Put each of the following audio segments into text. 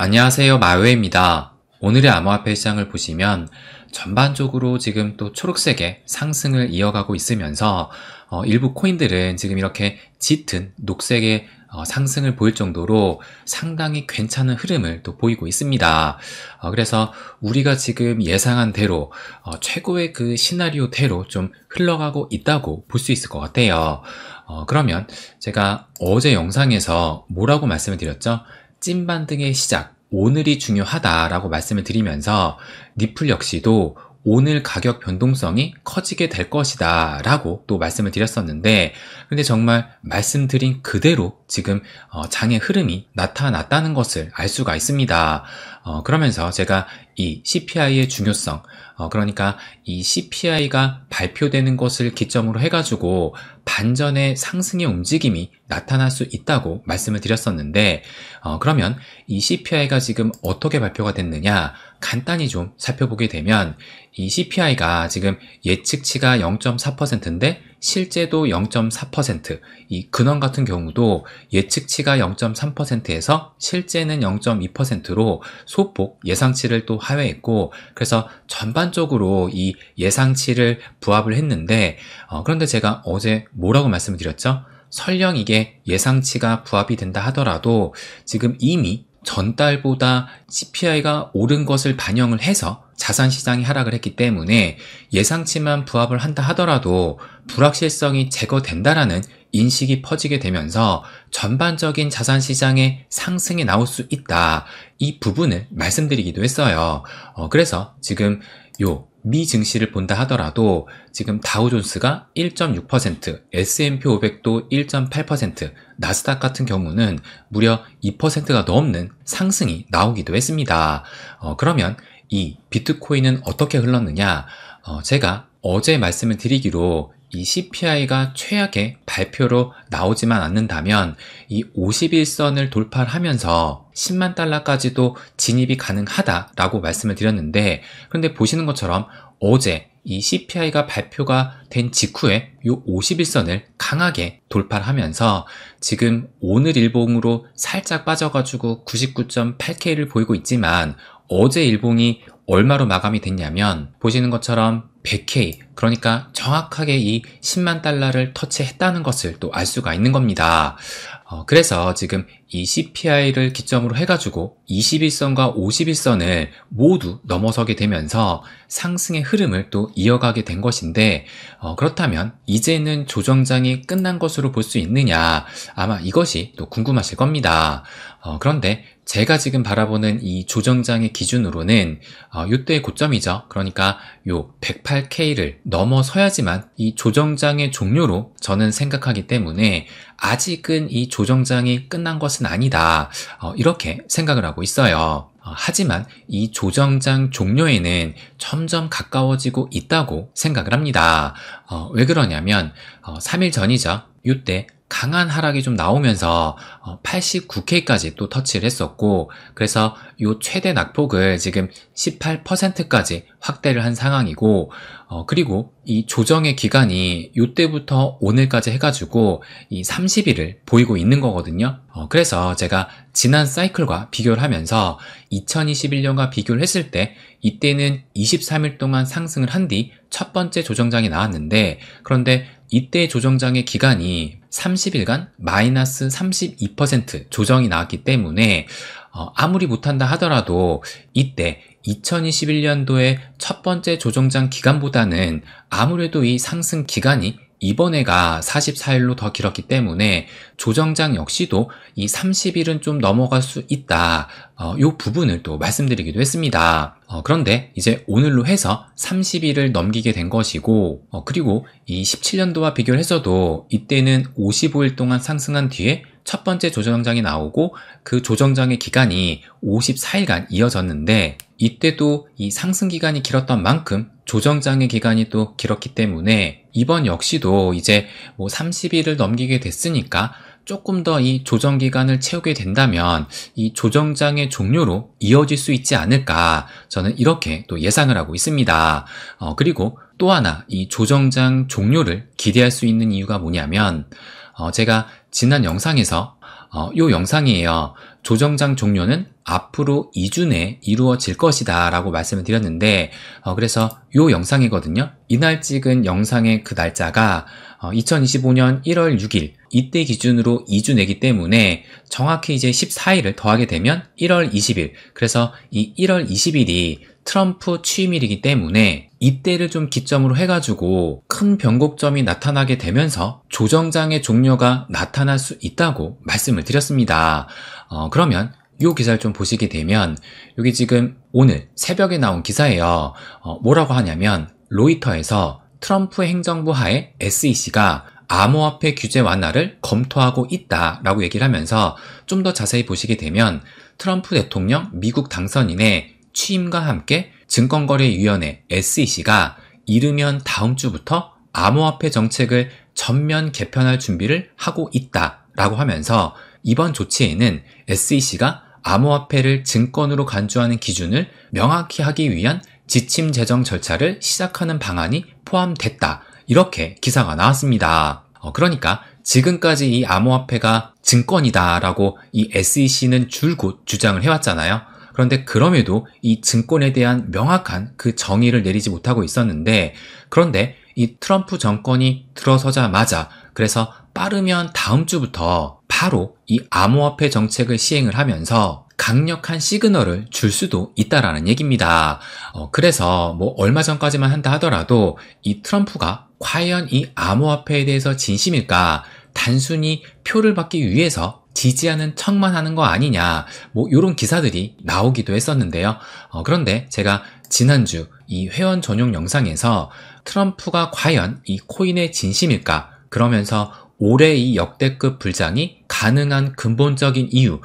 안녕하세요. 마요입니다. 오늘의 암호화폐 시장을 보시면 전반적으로 지금 또 초록색의 상승을 이어가고 있으면서 일부 코인들은 지금 이렇게 짙은 녹색의 상승을 보일 정도로 상당히 괜찮은 흐름을 또 보이고 있습니다. 그래서 우리가 지금 예상한 대로 최고의 그 시나리오대로 좀 흘러가고 있다고 볼 수 있을 것 같아요. 그러면 제가 어제 영상에서 뭐라고 말씀을 드렸죠? 찐반등의 시작, 오늘이 중요하다라고 말씀을 드리면서 리플 역시도 오늘 가격 변동성이 커지게 될 것이다 라고 또 말씀을 드렸었는데, 근데 정말 말씀드린 그대로 지금 장의 흐름이 나타났다는 것을 알 수가 있습니다. 그러면서 제가 이 CPI의 중요성, 그러니까 이 CPI가 발표되는 것을 기점으로 해가지고 반전의 상승의 움직임이 나타날 수 있다고 말씀을 드렸었는데, 그러면 이 CPI가 지금 어떻게 발표가 됐느냐 간단히 좀 살펴보게 되면, 이 CPI가 지금 예측치가 0.4%인데 실제도 0.4%, 이 근원 같은 경우도 예측치가 0.3%에서 실제는 0.2%로 소폭 예상치를 또 하회했고, 그래서 전반적으로 이 예상치를 부합을 했는데, 그런데 제가 어제 뭐라고 말씀을 드렸죠? 설령 이게 예상치가 부합이 된다 하더라도 지금 이미 전달보다 CPI가 오른 것을 반영을 해서 자산시장이 하락을 했기 때문에 예상치만 부합을 한다 하더라도 불확실성이 제거된다라는 인식이 퍼지게 되면서 전반적인 자산시장의 상승이 나올 수 있다, 이 부분을 말씀드리기도 했어요. 그래서 지금 미 증시를 본다 하더라도 지금 다우존스가 1.6%, S&P 500도 1.8%, 나스닥 같은 경우는 무려 2%가 넘는 상승이 나오기도 했습니다. 그러면 이 비트코인은 어떻게 흘렀느냐? 제가 어제 말씀을 드리기로 이 CPI가 최악의 발표로 나오지만 않는다면 이 51선을 돌파를 하면서 10만 달러까지도 진입이 가능하다라고 말씀을 드렸는데, 그런데 보시는 것처럼 어제 이 CPI가 발표가 된 직후에 이 51선을 강하게 돌파를 하면서 지금 오늘 일봉으로 살짝 빠져가지고 99.8K를 보이고 있지만, 어제 일봉이 얼마로 마감이 됐냐면 보시는 것처럼 100K, 그러니까 정확하게 이 10만 달러를 터치했다는 것을 또 알 수가 있는 겁니다. 그래서 지금 이 CPI를 기점으로 해가지고 21선과 51선을 모두 넘어서게 되면서 상승의 흐름을 또 이어가게 된 것인데, 그렇다면 이제는 조정장이 끝난 것으로 볼 수 있느냐, 아마 이것이 또 궁금하실 겁니다. 그런데 제가 지금 바라보는 이 조정장의 기준으로는 이때의 고점이죠. 그러니까 요 108K를 넘어서야지만 이 조정장의 종료로 저는 생각하기 때문에 아직은 이 조정장이 끝난 것은 아니다, 이렇게 생각을 하고 있어요. 하지만 이 조정장 종료에는 점점 가까워지고 있다고 생각을 합니다. 왜 그러냐면 3일 전이죠. 이때 강한 하락이 좀 나오면서 89K까지 또 터치를 했었고, 그래서 이 최대 낙폭을 지금 18%까지 확대를 한 상황이고, 그리고 이 조정의 기간이 이때부터 오늘까지 해가지고 이 30일을 보이고 있는 거거든요. 그래서 제가 지난 사이클과 비교를 하면서 2021년과 비교를 했을 때 이때는 23일 동안 상승을 한 뒤 첫 번째 조정장이 나왔는데, 그런데 이때 조정장의 기간이 30일간 마이너스 32% 조정이 나왔기 때문에 아무리 못한다 하더라도 이때 2021년도의 첫 번째 조정장 기간보다는 아무래도 이 상승 기간이 이번에가 44일로 더 길었기 때문에 조정장 역시도 이 30일은 좀 넘어갈 수 있다, 이 부분을 또 말씀드리기도 했습니다. 그런데 이제 오늘로 해서 30일을 넘기게 된 것이고, 그리고 이 17년도와 비교를 해서도 이때는 55일 동안 상승한 뒤에 첫 번째 조정장이 나오고 그 조정장의 기간이 54일간 이어졌는데, 이때도 이 상승 기간이 길었던 만큼 조정장의 기간이 또 길었기 때문에 이번 역시도 이제 30일을 넘기게 됐으니까 조금 더 이 조정 기간을 채우게 된다면 이 조정장의 종료로 이어질 수 있지 않을까, 저는 이렇게 또 예상을 하고 있습니다. 그리고 또 하나 이 조정장 종료를 기대할 수 있는 이유가 뭐냐면, 제가 지난 영상에서 요 영상이에요. 조정장 종료는 앞으로 2주 내에 이루어질 것이다 라고 말씀을 드렸는데 그래서 요 영상이거든요. 이날 찍은 영상의 그 날짜가 2025년 1월 6일 이때 기준으로 2주 내기 때문에 정확히 이제 14일을 더하게 되면 1월 20일, 그래서 이 1월 20일이 트럼프 취임일이기 때문에 이때를 좀 기점으로 해가지고 큰 변곡점이 나타나게 되면서 조정장의 종료가 나타날 수 있다고 말씀을 드렸습니다. 그러면 이 기사를 좀 보시게 되면 여기 지금 오늘 새벽에 나온 기사예요. 뭐라고 하냐면 로이터에서 트럼프 행정부 하에 SEC가 암호화폐 규제 완화를 검토하고 있다라고 얘기를 하면서 좀 더 자세히 보시게 되면 트럼프 대통령 미국 당선인의 취임과 함께 증권거래위원회 SEC가 이르면 다음 주부터 암호화폐 정책을 전면 개편할 준비를 하고 있다라고 하면서 이번 조치에는 SEC가 암호화폐를 증권으로 간주하는 기준을 명확히 하기 위한 지침 제정 절차를 시작하는 방안이 포함됐다. 이렇게 기사가 나왔습니다. 그러니까 지금까지 이 암호화폐가 증권이다라고 이 SEC는 줄곧 주장을 해왔잖아요. 그런데 그럼에도 이 증권에 대한 명확한 그 정의를 내리지 못하고 있었는데, 그런데 이 트럼프 정권이 들어서자마자 그래서 빠르면 다음 주부터 바로 이 암호화폐 정책을 시행을 하면서 강력한 시그널을 줄 수도 있다라는 얘기입니다. 그래서 뭐 얼마 전까지만 한다 하더라도 이 트럼프가 과연 이 암호화폐에 대해서 진심일까? 단순히 표를 받기 위해서 지지하는 척만 하는 거 아니냐? 뭐 이런 기사들이 나오기도 했었는데요. 그런데 제가 지난주 이 회원 전용 영상에서 트럼프가 과연 이 코인의 진심일까? 그러면서 올해 이 역대급 불장이 가능한 근본적인 이유,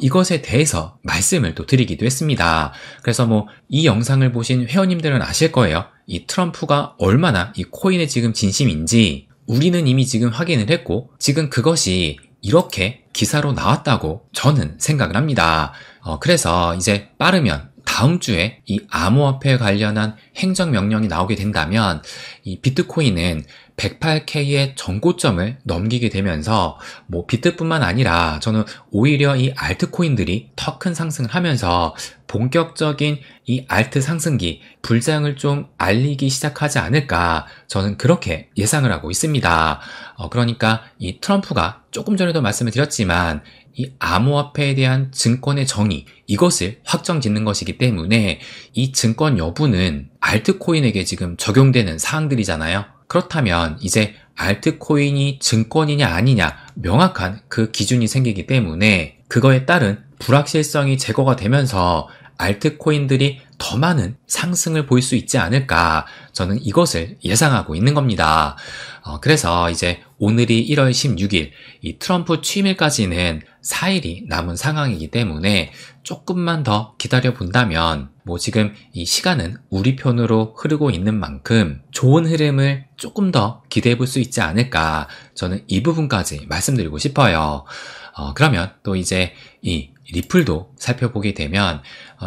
이것에 대해서 말씀을 또 드리기도 했습니다. 그래서 뭐 이 영상을 보신 회원님들은 아실 거예요. 이 트럼프가 얼마나 이 코인의 지금 진심인지 우리는 이미 지금 확인을 했고 지금 그것이 이렇게 기사로 나왔다고 저는 생각을 합니다. 그래서 이제 빠르면 다음 주에 이 암호화폐에 관련한 행정명령이 나오게 된다면 이 비트코인은 108K의 전고점을 넘기게 되면서 뭐 비트뿐만 아니라 저는 오히려 이 알트코인들이 더 큰 상승을 하면서 본격적인 이 알트 상승기 불장을 좀 알리기 시작하지 않을까 저는 그렇게 예상을 하고 있습니다. 그러니까 이 트럼프가 조금 전에도 말씀을 드렸지만 이 암호화폐에 대한 증권의 정의 이것을 확정짓는 것이기 때문에 이 증권 여부는 알트코인에게 지금 적용되는 사항들이잖아요. 그렇다면 이제 알트코인이 증권이냐 아니냐 명확한 그 기준이 생기기 때문에 그거에 따른 불확실성이 제거가 되면서 알트코인들이 더 많은 상승을 보일 수 있지 않을까 저는 이것을 예상하고 있는 겁니다. 그래서 이제 오늘이 1월 16일 이 트럼프 취임일까지는 4일이 남은 상황이기 때문에 조금만 더 기다려 본다면 뭐 지금 이 시간은 우리 편으로 흐르고 있는 만큼 좋은 흐름을 조금 더 기대해 볼 수 있지 않을까 저는 이 부분까지 말씀드리고 싶어요. 그러면 또 이제 이 리플도 살펴보게 되면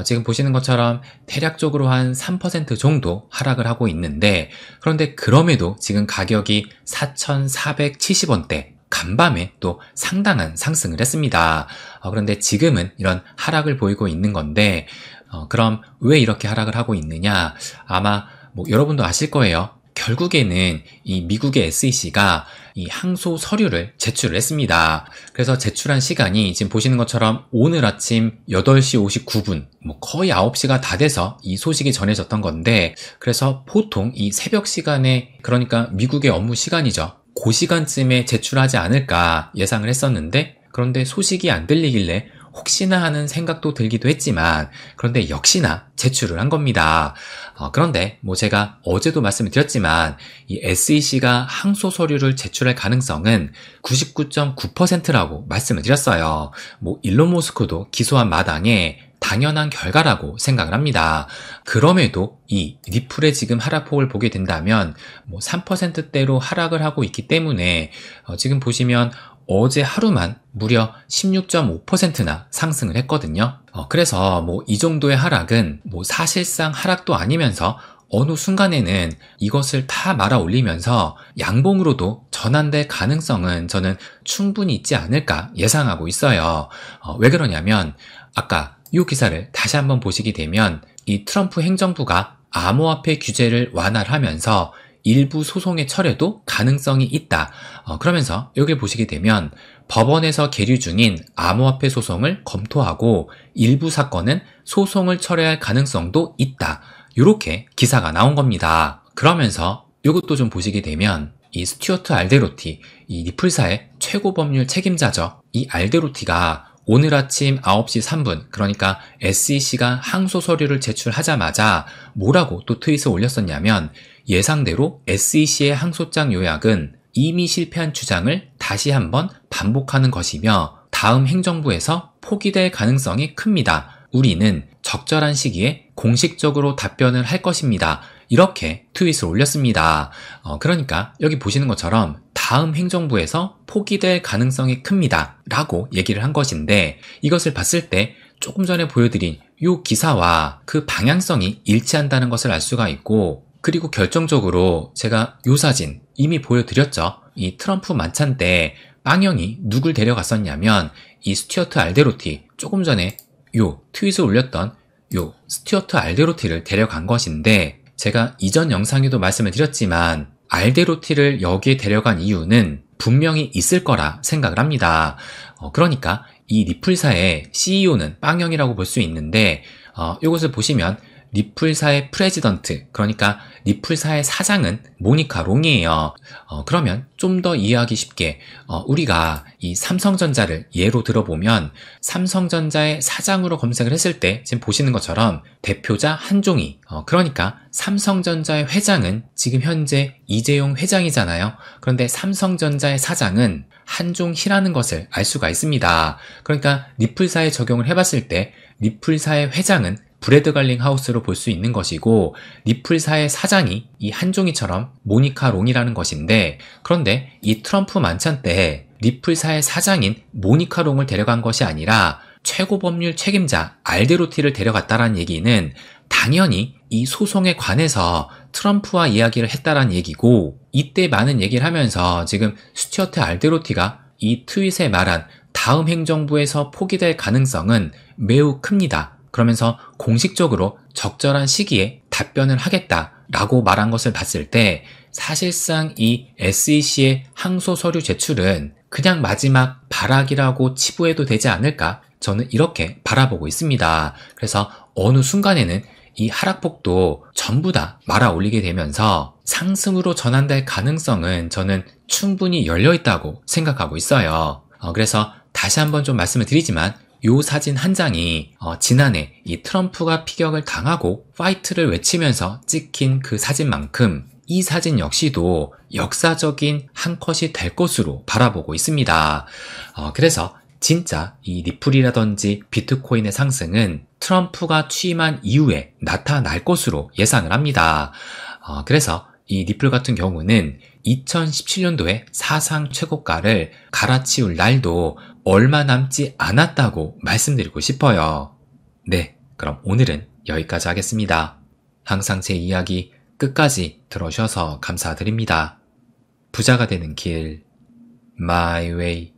지금 보시는 것처럼 대략적으로 한 3% 정도 하락을 하고 있는데 그런데 그럼에도 지금 가격이 4,470원대 간밤에 또 상당한 상승을 했습니다. 그런데 지금은 이런 하락을 보이고 있는 건데 그럼 왜 이렇게 하락을 하고 있느냐? 아마 뭐 여러분도 아실 거예요. 결국에는 이 미국의 SEC가 이 항소 서류를 제출을 했습니다. 그래서 제출한 시간이 지금 보시는 것처럼 오늘 아침 8시 59분, 뭐 거의 9시가 다 돼서 이 소식이 전해졌던 건데, 그래서 보통 이 새벽 시간에, 그러니까 미국의 업무 시간이죠. 그 시간쯤에 제출하지 않을까 예상을 했었는데, 그런데 소식이 안 들리길래 혹시나 하는 생각도 들기도 했지만 그런데 역시나 제출을 한 겁니다. 그런데 뭐 제가 어제도 말씀을 드렸지만 이 SEC가 항소 서류를 제출할 가능성은 99.9%라고 말씀을 드렸어요. 뭐 일론 머스크도 기소한 마당에 당연한 결과라고 생각을 합니다. 그럼에도 이 리플의 지금 하락폭을 보게 된다면 뭐 3%대로 하락을 하고 있기 때문에 지금 보시면 어제 하루만 무려 16.5%나 상승을 했거든요. 그래서 뭐 이 정도의 하락은 뭐 사실상 하락도 아니면서 어느 순간에는 이것을 다 말아 올리면서 양봉으로도 전환될 가능성은 저는 충분히 있지 않을까 예상하고 있어요. 왜 그러냐면 아까 이 기사를 다시 한번 보시게 되면 이 트럼프 행정부가 암호화폐 규제를 완화를 하면서 일부 소송의 철회도 가능성이 있다. 그러면서 여기를 보시게 되면 법원에서 계류 중인 암호화폐 소송을 검토하고 일부 사건은 소송을 철회할 가능성도 있다. 이렇게 기사가 나온 겁니다. 그러면서 이것도 좀 보시게 되면 이 스튜어트 알데로티, 이 리플사의 최고 법률 책임자죠. 이 알데로티가 오늘 아침 9시 3분, 그러니까 SEC가 항소 서류를 제출하자마자 뭐라고 또 트윗을 올렸었냐면 예상대로 SEC의 항소장 요약은 이미 실패한 주장을 다시 한번 반복하는 것이며 다음 행정부에서 포기될 가능성이 큽니다. 우리는 적절한 시기에 공식적으로 답변을 할 것입니다. 이렇게 트윗을 올렸습니다. 그러니까 여기 보시는 것처럼 다음 행정부에서 포기될 가능성이 큽니다. 라고 얘기를 한 것인데 이것을 봤을 때 조금 전에 보여드린 이 기사와 그 방향성이 일치한다는 것을 알 수가 있고 그리고 결정적으로 제가 이 사진 이미 보여드렸죠. 이 트럼프 만찬 때 빵형이 누굴 데려갔었냐면 이 스튜어트 알데로티 조금 전에 요 트윗을 올렸던 요 스튜어트 알데로티를 데려간 것인데 제가 이전 영상에도 말씀을 드렸지만 알데로티를 여기에 데려간 이유는 분명히 있을 거라 생각을 합니다. 그러니까 이 리플사의 CEO는 빵형이라고 볼 수 있는데 이것을 보시면 리플사의 프레지던트, 그러니까 리플사의 사장은 모니카 롱이에요. 그러면 좀 더 이해하기 쉽게 우리가 이 삼성전자를 예로 들어보면 삼성전자의 사장으로 검색을 했을 때 지금 보시는 것처럼 대표자 한종희, 그러니까 삼성전자의 회장은 지금 현재 이재용 회장이잖아요. 그런데 삼성전자의 사장은 한종희라는 것을 알 수가 있습니다. 그러니까 리플사에 적용을 해봤을 때 리플사의 회장은 브래드 갈링 하우스로 볼 수 있는 것이고 리플사의 사장이 이 한종희처럼 모니카 롱이라는 것인데 그런데 이 트럼프 만찬 때 리플사의 사장인 모니카 롱을 데려간 것이 아니라 최고 법률 책임자 알데로티를 데려갔다는 얘기는 당연히 이 소송에 관해서 트럼프와 이야기를 했다는 얘기고 이때 많은 얘기를 하면서 지금 스튜어트 알데로티가 이 트윗에 말한 다음 행정부에서 포기될 가능성은 매우 큽니다. 그러면서 공식적으로 적절한 시기에 답변을 하겠다라고 말한 것을 봤을 때 사실상 이 SEC의 항소 서류 제출은 그냥 마지막 발악이라고 치부해도 되지 않을까? 저는 이렇게 바라보고 있습니다. 그래서 어느 순간에는 이 하락폭도 전부 다 말아 올리게 되면서 상승으로 전환될 가능성은 저는 충분히 열려있다고 생각하고 있어요. 그래서 다시 한번 좀 말씀을 드리지만 요 사진 한 장이 지난해 이 트럼프가 피격을 당하고 파이트를 외치면서 찍힌 그 사진만큼 이 사진 역시도 역사적인 한 컷이 될 것으로 바라보고 있습니다. 그래서 진짜 이 리플이라든지 비트코인의 상승은 트럼프가 취임한 이후에 나타날 것으로 예상을 합니다. 그래서 이 리플 같은 경우는 2017년도에 사상 최고가를 갈아치울 날도 얼마 남지 않았다고 말씀드리고 싶어요. 네, 그럼 오늘은 여기까지 하겠습니다. 항상 제 이야기 끝까지 들어주셔서 감사드립니다. 부자가 되는 길, My Way.